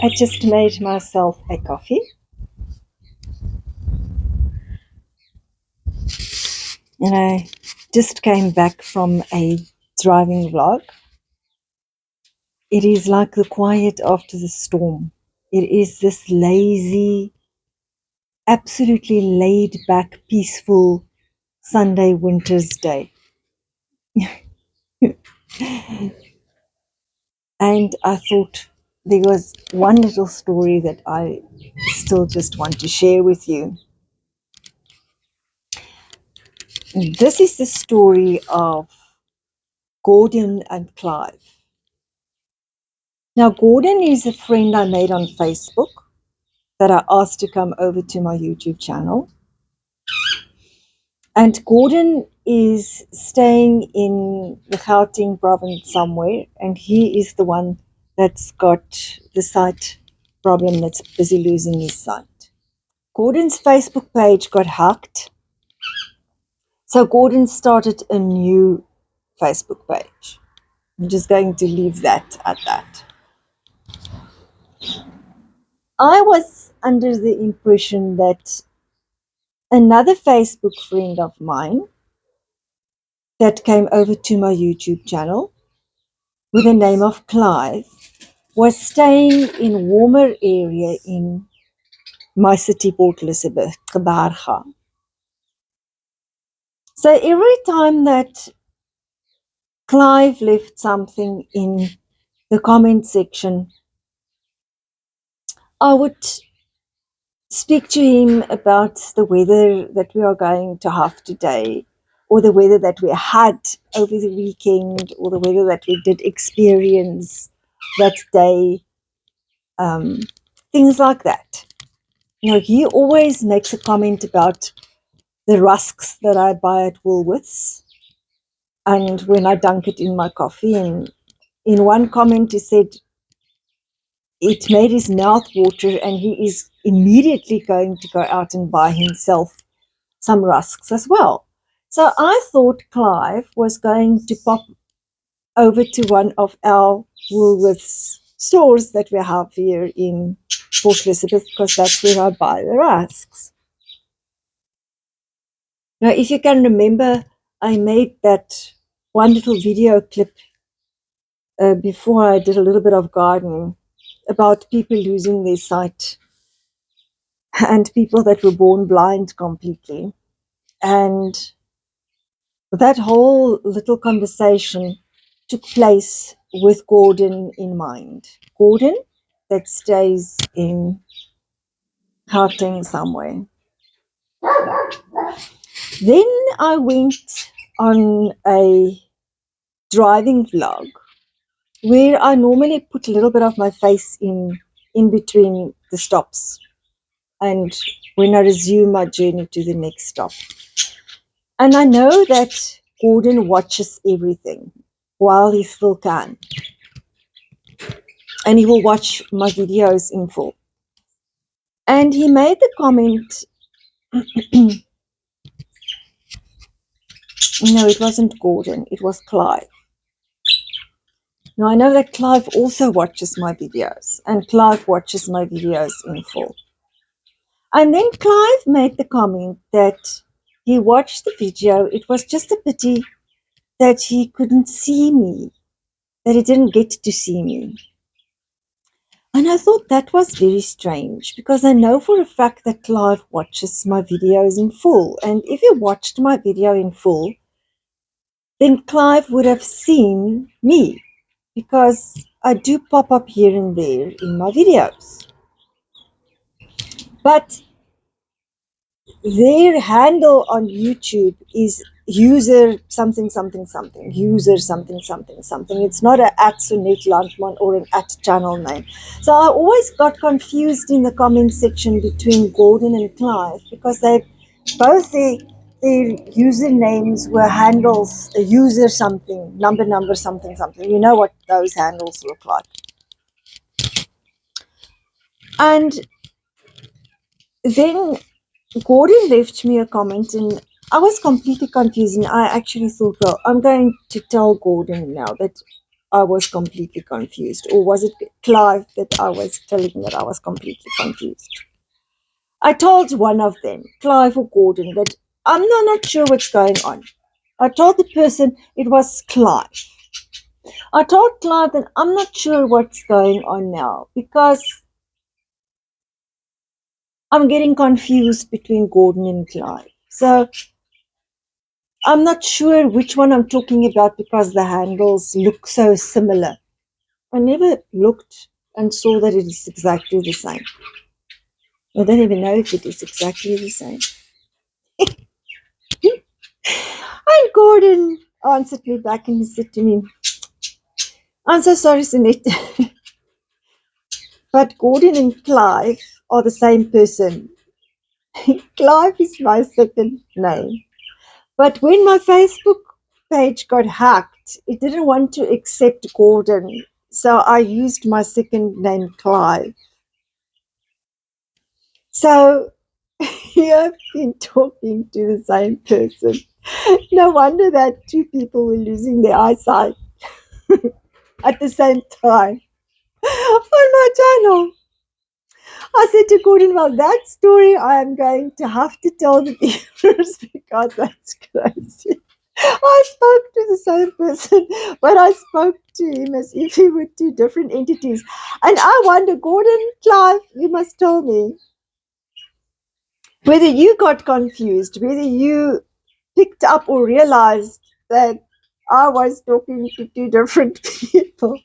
I just made myself a coffee and I just came back from a driving vlog. It is like the quiet after the storm. It is this lazy, absolutely laid back, peaceful Sunday winter's day. And I thought there was one little story that I still just want to share with you. This is the story of Gordon and Clive. Now, Gordon is a friend I made on Facebook that I asked to come over to my YouTube channel. And Gordon is staying in the Gauteng province somewhere, and he is the one that's got the sight problem, that's busy losing his sight. Gordon's Facebook page got hacked, so Gordon started a new Facebook page. I'm just going to leave that at that. I was under the impression that another Facebook friend of mine that came over to my YouTube channel with the name of Clive was staying in warmer area in my city, Port Elizabeth, Gqeberha. So every time that Clive left something in the comment section, I would speak to him about the weather that we are going to have today, or the weather that we had over the weekend, or the weather that we did experience that day, things like that. You know, he always makes a comment about the rusks that I buy at Woolworths and when I dunk it in my coffee. And in one comment, he said it made his mouth water, and he is immediately going to go out and buy himself some rusks as well. So I thought Clive was going to pop over to one of our Woolworths stores that we have here in Port Elizabeth, because that's where I buy the rusks. Now, if you can remember, I made that one little video clip before I did a little bit of gardening about people losing their sight and people that were born blind completely. And that whole little conversation took place with Gordon in mind. Gordon that stays in Gauteng somewhere. Then I went on a driving vlog where I normally put a little bit of my face in between the stops and when I resume my journey to the next stop. And I know that Gordon watches everything while he still can. And he will watch my videos in full. And he made the comment, no, it wasn't Gordon, it was Clive. Now, I know that Clive also watches my videos, and Clive watches my videos in full. And then Clive made the comment that he watched the video. It was just a pity that he couldn't see me, that he didn't get to see me. And I thought that was very strange, because I know for a fact that Clive watches my videos in full. And if he watched my video in full, then Clive would have seen me, because I do pop up here and there in my videos. But their handle on YouTube is user something something something, user something something something. It's not an @Sonet Landman or an @channel name. So I always got confused in the comment section between Gordon and Clive, because they both their usernames were handles, a user something, number something something. You know what those handles look like. And then Gordon left me a comment, and I was completely confused. And I actually thought, well, I'm going to tell Gordon now that I was completely confused? Or was it Clive that I was telling that I was completely confused? I told one of them, Clive or Gordon, that I'm not sure what's going on. I told the person it was Clive. I told Clive that I'm not sure what's going on now because I'm getting confused between Gordon and Clive. So I'm not sure which one I'm talking about because the handles look so similar. I never looked and saw that it is exactly the same. I don't even know if it is exactly the same. And Gordon answered me back and he said to me, I'm so sorry, Sunit, but Gordon and Clive are the same person. Clive is my second name. But when my Facebook page got hacked, it didn't want to accept Gordon. So I used my second name, Clive. So you have been talking to the same person. No wonder that two people were losing their eyesight at the same time on my channel. I said to Gordon, well, that story I am going to have to tell the viewers because that's crazy. I spoke to the same person, but I spoke to him as if he were two different entities. And I wonder, Gordon, Clive, you must tell me whether you got confused, whether you picked up or realized that I was talking to two different people.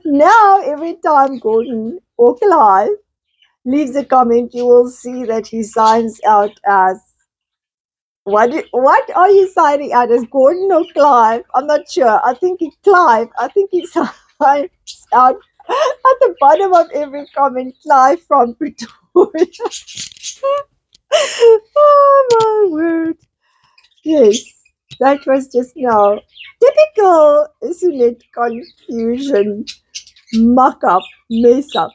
Now, every time Gordon or Clive leaves a comment, you will see that he signs out as what are you signing out as, Gordon or Clive? I'm not sure. I think it's Clive. I think he signs out at the bottom of every comment, Clive from Pretoria. Oh my word. Yes, that was just now. Typical, isn't it? Confusion, muck up, mess up.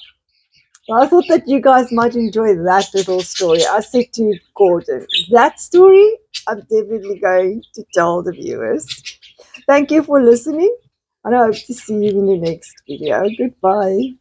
I thought that you guys might enjoy that little story. I said to Gordon, that story I'm definitely going to tell the viewers. Thank you for listening, and I hope to see you in the next video. Goodbye.